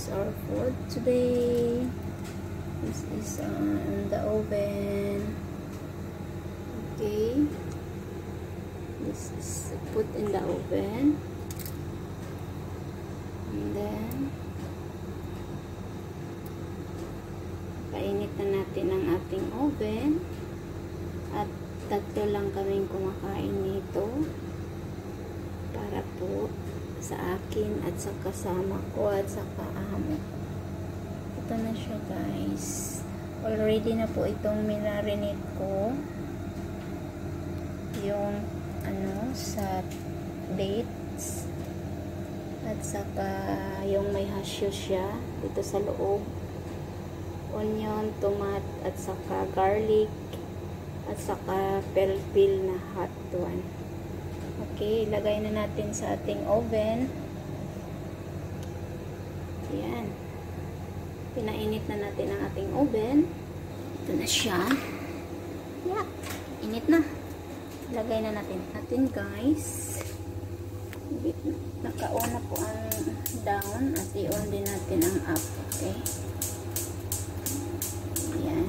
is our food today. This is in the oven. Okay. This is put in the oven. And then, painit na natin ang ating oven. At tatlo lang kaming kumakain nito. Para po sa akin at sa kasama ko at sa kaamo. Ito na siya, guys. Already na po itong minarinate ko. Yung sa dates. At saka yung may hasyo siya dito sa loob. Onion, tomat, at saka garlic. At saka pelpil na hot one. Okay, ilagay na natin sa ating oven. Ayan. Pinainit na natin ang ating oven. Ito na siya. Yeah, init na. Ilagay na natin guys. Naka-on na po ang down at i-on din natin ang up. Okay. Ayan.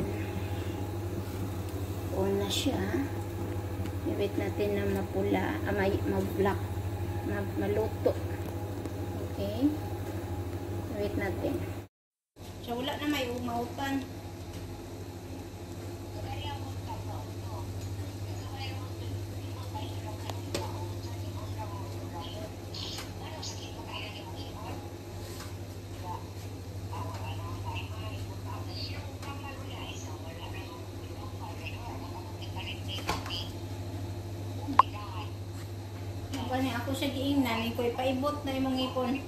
On na siya. I-wait natin na mapula, ma-black, maluto. Okay? I-wait natin. So, wala na may umautan. Gani ako siya giingnan, iko'y paibot na imong ipon.